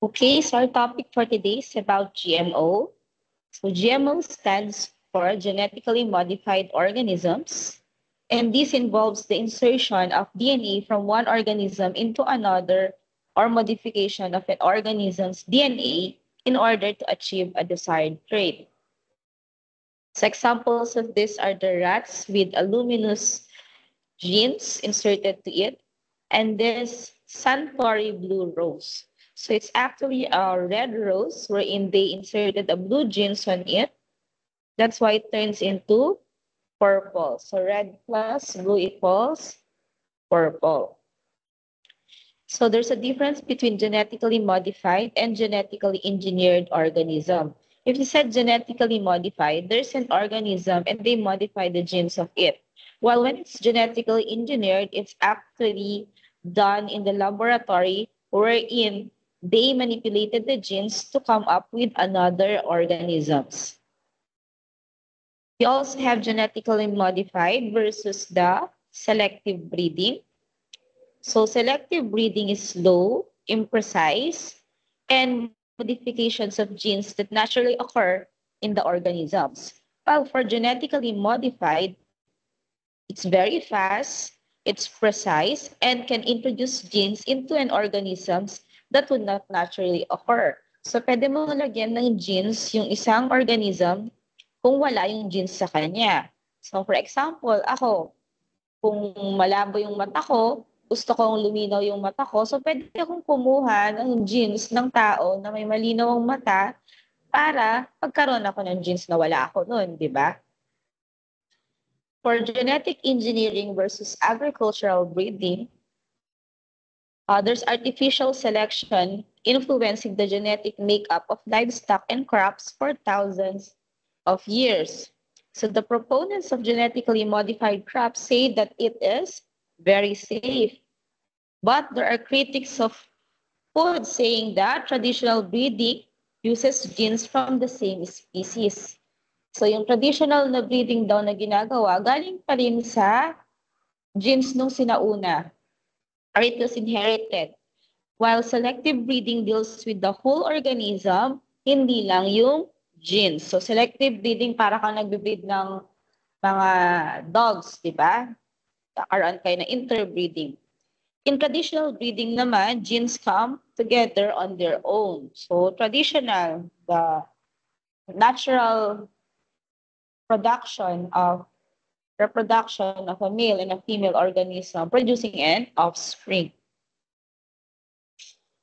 Okay, so our topic for today is about GMO. So GMO stands for genetically modified organisms, and this involves the insertion of DNA from one organism into another or modification of an organism's DNA in order to achieve a desired trait. So examples of this are the rats with aluminous genes inserted to it, and this Suntory blue rose. So it's actually a red rose wherein they inserted a blue genes on it. That's why it turns into purple. So red plus blue equals purple. So there's a difference between genetically modified and genetically engineered organism. If you said genetically modified, there's an organism and they modify the genes of it. While when it's genetically engineered, it's actually done in the laboratory wherein they manipulated the genes to come up with another organisms. We also have genetically modified versus the selective breeding. So selective breeding is slow, imprecise, and modifications of genes that naturally occur in the organisms. While for genetically modified, it's very fast, it's precise, and can introduce genes into an organisms that would not naturally occur. So pwede mo lagyan ng genes yung isang organism kung wala yung genes sa kanya. So for example, ako, kung malabo yung mata ko, gusto kong luminaw yung mata ko, so pwede akong kumuha ng genes ng tao na may malinaw ang mata para pagkaroon ako ng genes na wala ako noon, di ba? For genetic engineering versus agricultural breeding, there's artificial selection influencing the genetic makeup of livestock and crops for thousands of years. So the proponents of genetically modified crops say that it is very safe. But there are critics of food saying that traditional breeding uses genes from the same species. So yung traditional na breeding daw na ginagawa, galing pa rin sa genes nung sinauna, or it was inherited. While selective breeding deals with the whole organism, hindi lang yung genes. So selective breeding para kang nagbe-breed ng mga dogs, di ba? Nakaroon kayo na interbreeding. In traditional breeding naman, genes come together on their own. So traditional, the natural production of reproduction of a male and a female organism producing an offspring.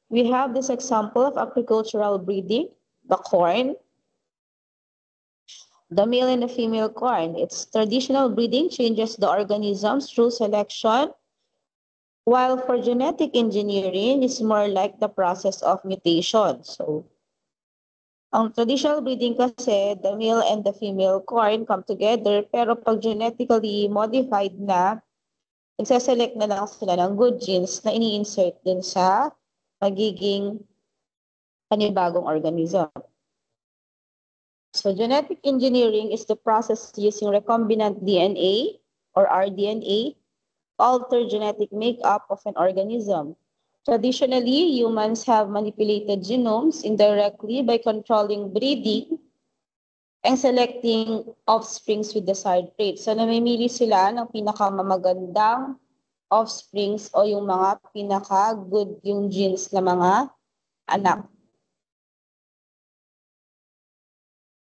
We have this example of agricultural breeding, the corn, the male and the female corn. Its traditional breeding changes the organisms through selection, while for genetic engineering, it's more like the process of mutation. So, ang traditional breeding kasi, the male and the female corn come together, pero pag genetically modified na, nagsaselect na lang sila ng good genes na ini-insert din sa magiging panibagong organism. So genetic engineering is the process using recombinant DNA or rDNA alter genetic makeup of an organism. Traditionally, humans have manipulated genomes indirectly by controlling breeding and selecting offsprings with desired traits. So namimili sila ng pinakamamagandang offsprings o yung mga pinaka-good yung genes na mga anak.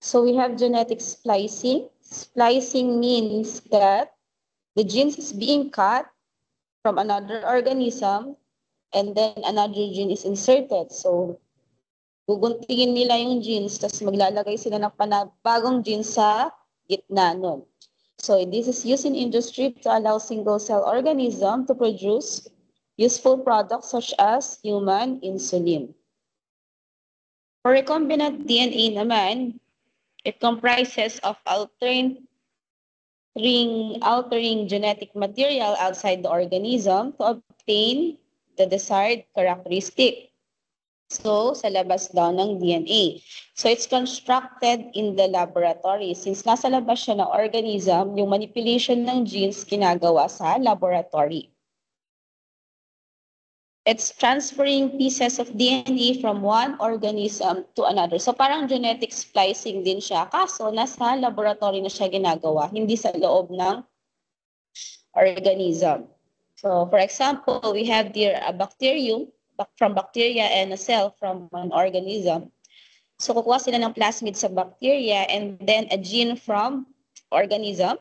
So we have genetic splicing. Splicing means that the genes is being cut from another organism and then another gene is inserted. So guguntingin nila yung genes tapos maglalagay sila ng bagong genes sa gitna nun. So this is used in industry to allow single-cell organism to produce useful products such as human insulin. For recombinant DNA naman, it comprises of altering genetic material outside the organism to obtain the desired characteristic. So, sa labas daw ng DNA. So, it's constructed in the laboratory. Since nasa labas siya ng organism, yung manipulation ng genes ginagawa sa laboratory. It's transferring pieces of DNA from one organism to another. So parang genetic splicing din siya. Kaso nasa laboratory na siya ginagawa, hindi sa loob ng organism. So for example, we have here a bacterium from bacteria and a cell from an organism. So kukuha sila ng plasmid sa bacteria and then a gene from organism.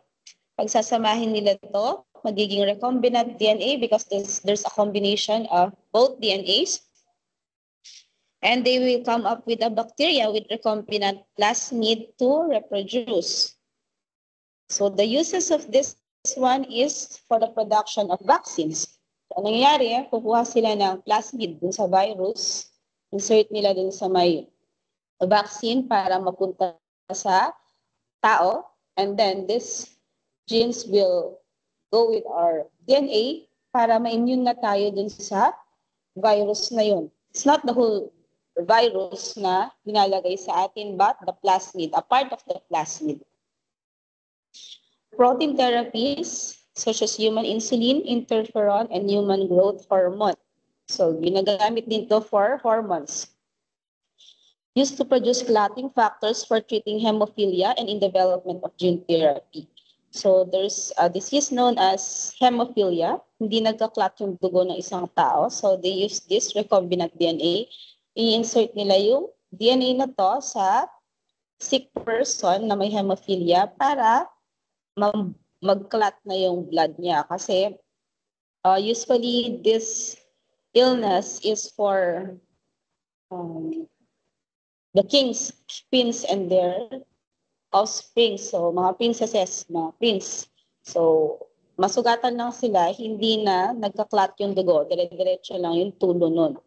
Pagsasamahin nila to, magiging recombinant DNA because there's a combination of both DNAs. And they will come up with a bacteria with recombinant plasmid to reproduce. So the uses of this one is for the production of vaccines. So ang nangyayari, kukuha sila ng plasmid dun sa virus, insert nila dun sa may vaccine para mapunta sa tao, and then this genes will go with our DNA para ma-immune na tayo dun sa virus na yun. It's not the whole virus na binalagay sa atin, but the plasmid, a part of the plasmid. Protein therapies such as human insulin, interferon, and human growth hormone. So, ginagamit din to for hormones. Used to produce clotting factors for treating hemophilia and in development of gene therapy. So there's a disease known as hemophilia. Hindi nagka-clot yung dugo ng isang tao. So they use this recombinant DNA. I-insert nila yung DNA na to sa sick person na may hemophilia para mag-clot na yung blood niya. Kasi usually this illness is for the kings, queens, and their offspring. So, mga princesses, mga prince. So, masugatan lang sila, hindi na nagka-clot yung dugo. Dire-diretso lang yung tulo nun.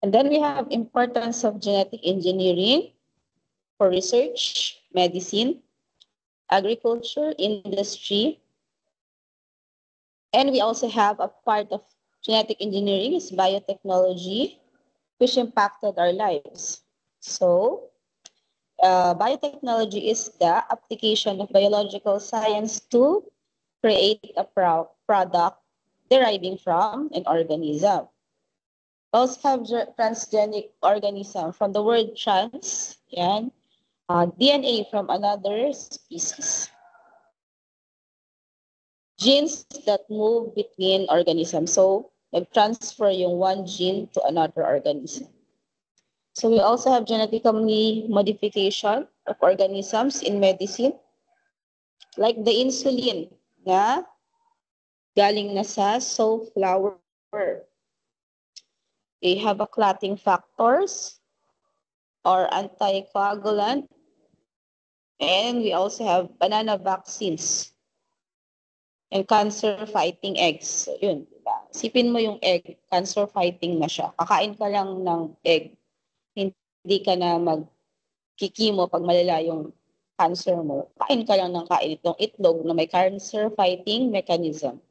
And then we have importance of genetic engineering for research, medicine, agriculture, industry. And we also have a part of genetic engineering is biotechnology, which impacted our lives. So, biotechnology is the application of biological science to create a product deriving from an organism. We also have transgenic organism from the word trans, yan, DNA from another species. Genes that move between organisms. So, nag-transfer yung one gene to another organism. So we also have genetically modification of organisms in medicine, like the insulin na galing na sa safflower. They have a clotting factors or anticoagulant, and we also have banana vaccines and cancer-fighting eggs. So yun, diba? Sipin mo yung egg, cancer-fighting na siya. Kakain ka lang ng egg, hindi ka na magkikimo pag malala yung cancer mo. Kain ka lang ng kain itong itlog na may cancer-fighting mechanism.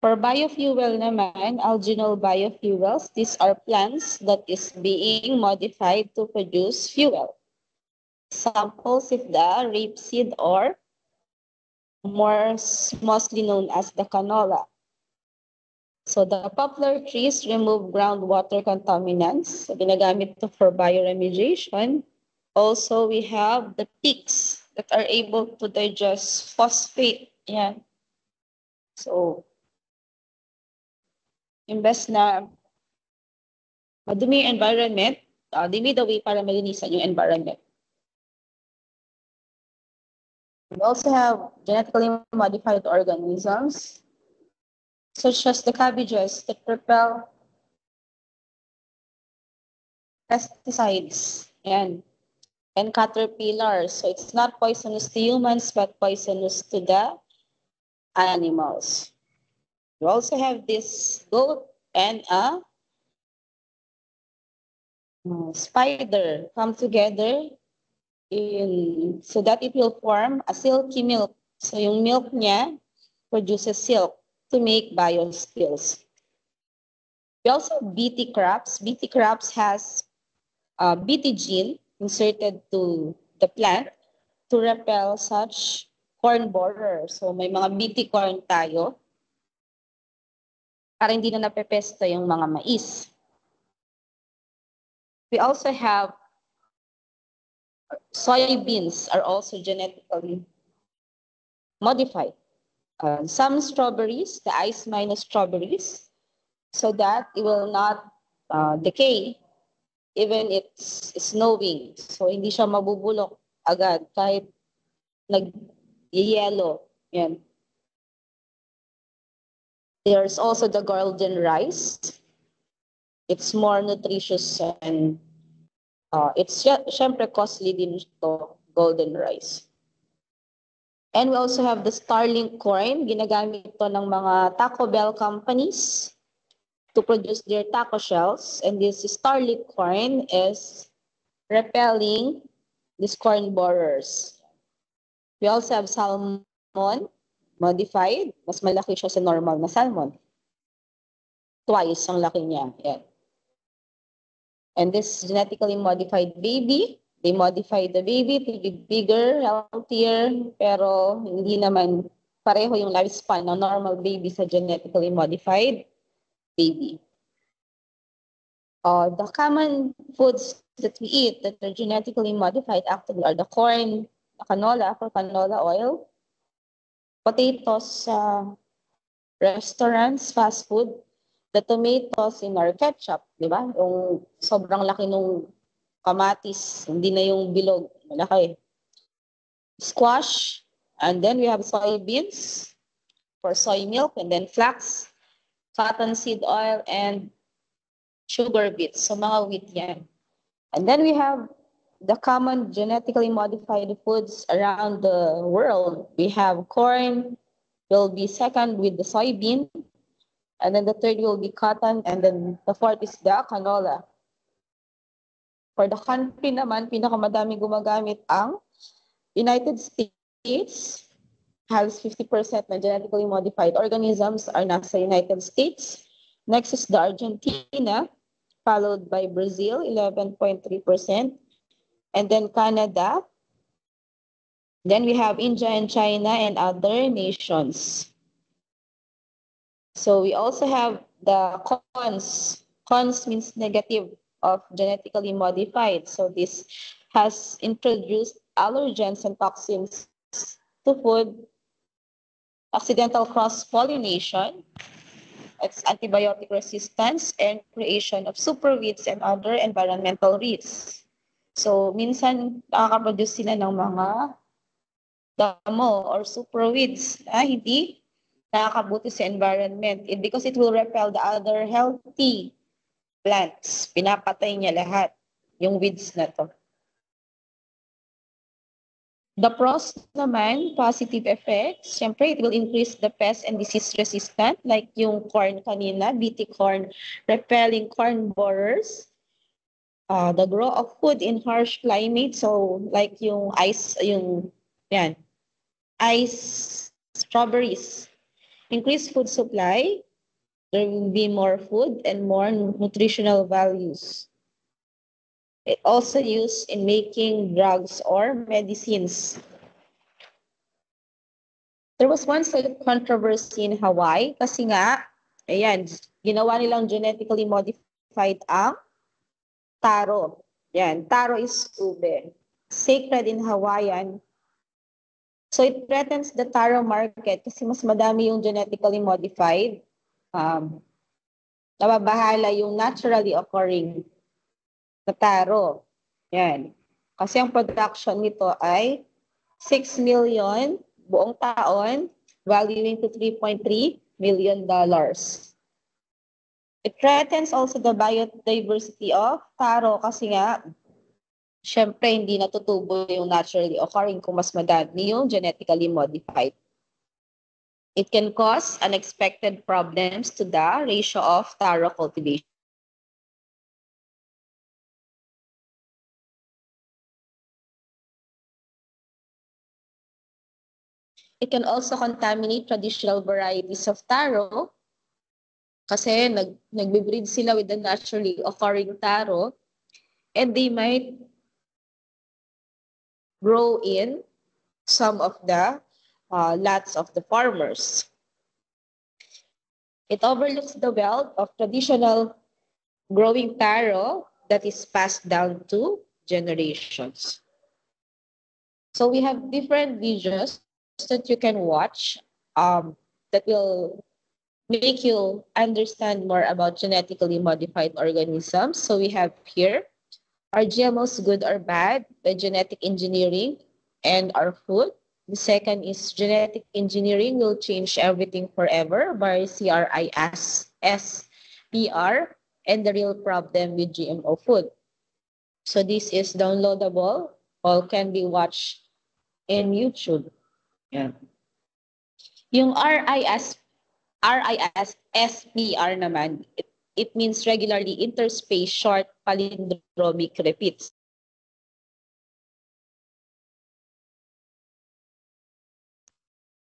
For biofuel naman, alginal biofuels, these are plants that is being modified to produce fuel. Samples is the rapeseed or mostly known as the canola. So the poplar trees remove groundwater contaminants. So ginagamit to for bioremediation. Also, we have the pigs that are able to digest phosphate. Yan. So, imbes na madumi yung environment, they made a way para malinisan yung environment. We also have genetically modified organisms, such as the cabbages that repel pesticides and caterpillars. So it's not poisonous to humans, but poisonous to the animals. We also have this goat and a spider come together so that it will form a silky milk. So yung milk niya produces silk to make biosteels. We also have BT crops. BT crops has a BT gene inserted to the plant to repel such corn borer. So may mga BT corn tayo. para hindi na napepesto yung mga mais. We also have soybeans are also genetically modified. Some strawberries, the ice minus strawberries, so that it will not decay even it's snowing. So hindi siya mabubulok agad kahit nag-yellow. Yan. There's also the golden rice. It's more nutritious and it's syempre costly din to golden rice. And we also have the Starlink corn. Ginagamit ito ng mga Taco Bell companies to produce their taco shells. And this Starlink corn is repelling these corn borers. We also have salmon modified. Mas malaki siya sa normal na salmon. Twice ang laki niya. Yan. And this genetically modified baby, they modified the baby to be bigger, healthier, pero hindi naman pareho yung lifespan ng normal baby sa genetically modified baby. The common foods that we eat that are genetically modified actually are the corn, the canola for canola oil, potatoes sa restaurants, fast food, the tomatoes in our ketchup, di ba? Yung sobrang laki nung kamatis, hindi na yung bilog, malaki. Squash, and then we have soybeans for soy milk, and then flax, cottonseed oil, and sugar beets. So mga wheat yan. And then we have the common genetically modified foods around the world. We have corn, will be second with the soybean, and then the third will be cotton, and then the fourth is the canola. For the country naman, pinakamadami gumagamit ang United States, has 50% na genetically modified organisms are nasa United States. Next is the Argentina, followed by Brazil, 11.3%, and then Canada. Then we have India and China and other nations. So we also have the cons. Cons means negative of genetically modified. So this has introduced allergens and toxins to food, accidental cross-pollination, it's antibiotic resistance, and creation of superweeds and other environmental risks. So minsan nakaka-produce sila ng mga damo or superweeds na hindi nakakabuti sa environment because it will repel the other healthy plants. Pinapatay niya lahat yung weeds na to. The pros naman, positive effects, syempre it will increase the pest and disease resistant like yung corn kanina, BT corn, repelling corn borers. The grow of food in harsh climate, so like yung ice, yung yan, ice strawberries. Increase food supply, there will be more food and more nutritional values. It also used in making drugs or medicines. There was once a controversy in Hawaii kasi nga, ayan, ginawa nilang genetically modified ang taro. Yan, taro is ube. Sacred in Hawaiian. So it threatens the taro market kasi mas madami yung genetically modified. Nababahala yung naturally occurring na taro. Yan. Kasi ang production nito ay 6 million buong taon, valuing to $3.3 million. It threatens also the biodiversity of taro kasi nga, syempre hindi natutubo yung naturally occurring kung mas madami yung genetically modified. It can cause unexpected problems to the ratio of taro cultivation. It can also contaminate traditional varieties of taro kasi nagbe-breed sila with the naturally occurring taro and they might grow in some of the lots of the farmers. It overlooks the wealth of traditional growing taro that is passed down to generations. So we have different videos that you can watch that will make you understand more about genetically modified organisms. So we have here, are GMOs good or bad? The genetic engineering and our food. The second is genetic engineering will change everything forever by CRISPR and the real problem with GMO food. So this is downloadable. All can be watched in YouTube. Yeah. Yung RISPR naman, it means regularly interspace short palindromic repeats.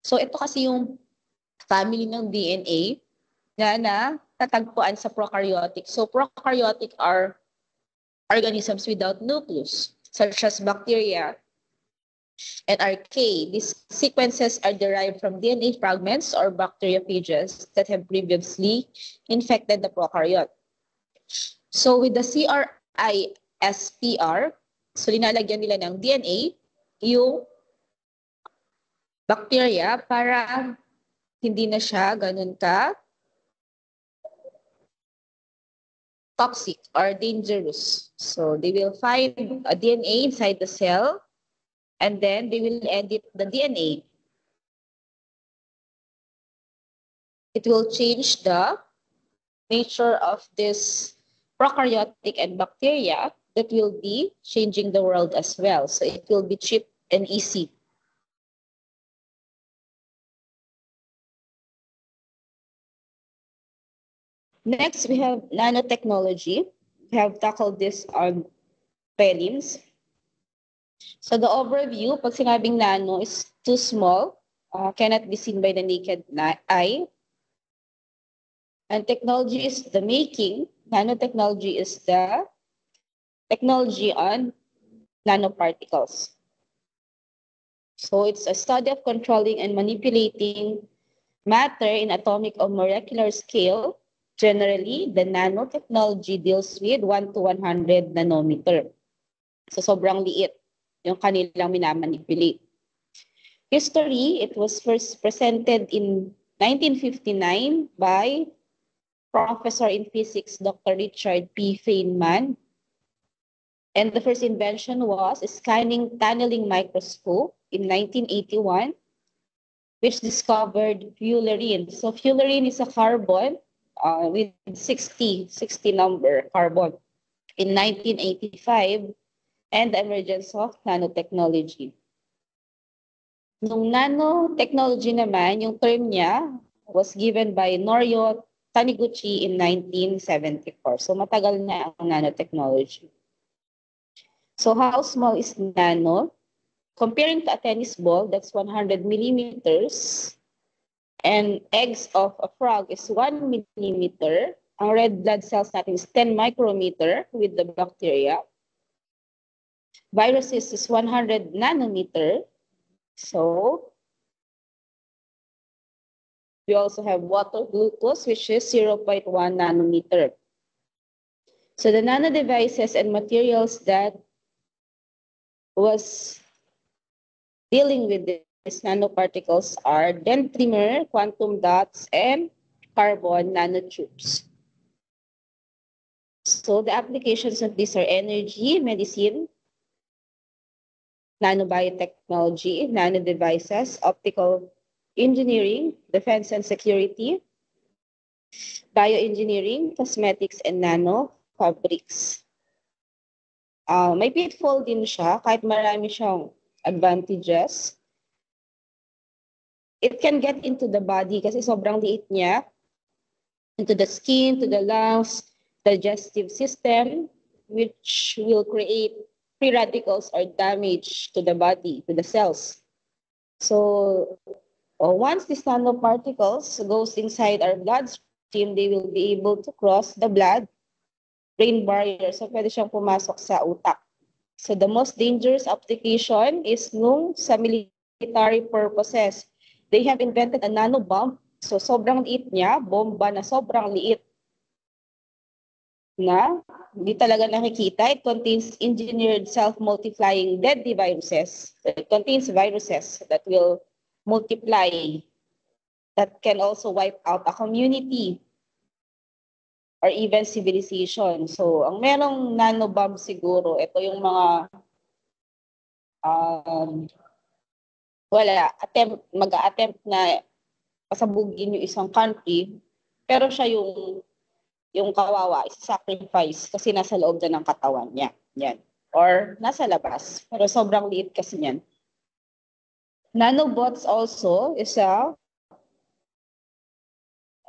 So ito kasi yung family ng DNA na tatagpuan sa prokaryotic. So prokaryotic are organisms without nucleus, such as bacteria and archaea. These sequences are derived from DNA fragments or bacteriophages that have previously infected the prokaryote. So with the CRISPR, so linalagyan nila ng DNA yung bacteria para hindi na siya ganun ka toxic or dangerous. So they will find a DNA inside the cell and then they will edit the DNA. It will change the nature of this prokaryotic and bacteria that will be changing the world as well. So it will be cheap and easy. Next, we have nanotechnology. We have tackled this on prelims. So the overview, pag sinabing nano is too small, cannot be seen by the naked eye. And technology is the making. Nanotechnology is the technology on nanoparticles. So it's a study of controlling and manipulating matter in atomic or molecular scale. Generally, the nanotechnology deals with 1 to 100 nanometer. So sobrang liit yung kanilang minamanipulate. History, it was first presented in 1959 by Professor in Physics, Dr. Richard P. Feynman. And the first invention was a scanning tunneling microscope in 1981, which discovered fullerene. So fullerene is a carbon with 60 number carbon in 1985, and the emergence of nanotechnology. Nung nanotechnology naman, yung term niya was given by Norio Taniguchi in 1974. So matagal na ang nanotechnology. So how small is nano? Comparing to a tennis ball, that's 100 millimeters. And eggs of a frog is 1 millimeter. Ang red blood cells natin is 10 micrometer with the bacteria. Viruses is 100 nanometer. So we also have water glucose, which is 0.1 nanometer. So the nano devices and materials that was dealing with these nanoparticles are dendrimer, quantum dots, and carbon nanotubes. So the applications of these are energy, medicine, nanobiotechnology, nanodevices, optical engineering, defense and security, bioengineering, cosmetics, and nano fabrics. May pitfall din siya, kahit marami siyang advantages. It can get into the body kasi sobrang liit niya, into the skin, to the lungs, digestive system, which will create free radicals or damage to the body, to the cells. So once these nanoparticles goes inside our bloodstream, they will be able to cross the blood-brain barrier. So pwede siyang pumasok sa utak. So the most dangerous application is nung sa military purposes. They have invented a nanobomb So, sobrang liit niya, bomba na sobrang liit na hindi talaga nakikita. It contains engineered self-multiplying deadly viruses. It contains viruses that will multiply, that can also wipe out a community or even civilization. So, ang merong nanobomb siguro, ito yung mga um, mag-attempt na pasabugin yung isang country, pero siya yung kawawa, isa-sacrifice kasi nasa loob na ng katawan niya. Yan. Or nasa labas. Pero sobrang liit kasi niyan. Nanobots also is a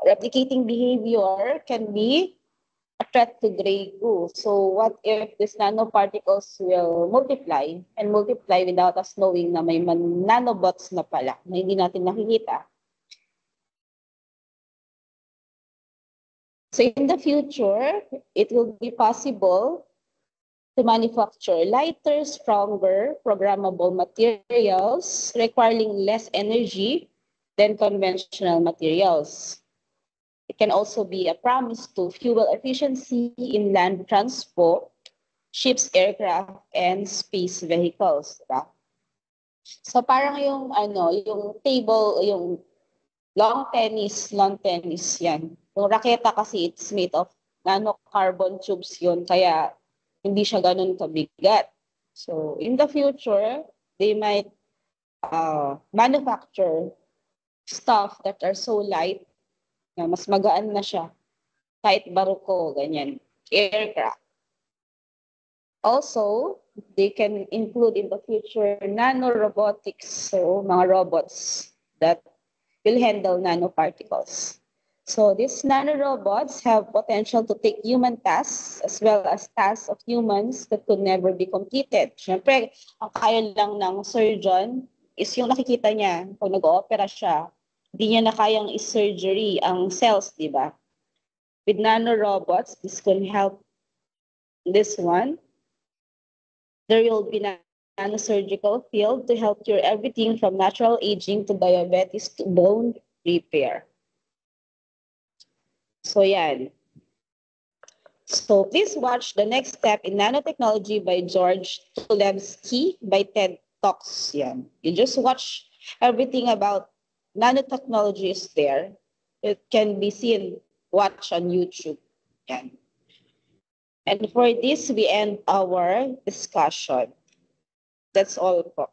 replicating behavior can be a threat to Grey Goo. So what if these nanoparticles will multiply and multiply without us knowing na may nanobots na pala na hindi natin nakikita? So in the future, it will be possible to manufacture lighter, stronger, programmable materials requiring less energy than conventional materials. It can also be a promise to fuel efficiency in land transport, ships, aircraft, and space vehicles. Diba? So parang yung table, yung lawn tennis yan. Yung raketa kasi it's made of nanocarbon tubes yun, kaya hindi siya ganun kabigat. So in the future, they might manufacture stuff that are so light na mas magaan na siya. Kahit baruko, ganyan. Aircraft. Also, they can include in the future nanorobotics, so mga robots that will handle nanoparticles. So these nanorobots have potential to take human tasks as well as tasks of humans that could never be completed. Siyempre, ang kaya lang ng surgeon is yung nakikita niya kung nag-oopera siya. Hindi niya na kayang is-surgery ang cells, di ba? With nanorobots, this can help this one. There will be nanosurgical field to help cure everything from natural aging to diabetes to bone repair. So yan. So please watch The Next Step in Nanotechnology by George Tulevsky by TED Talks. Yan. You just watch everything about nanotechnology is there. It can be seen, watch on YouTube. Yan. And for this, we end our discussion. That's all po.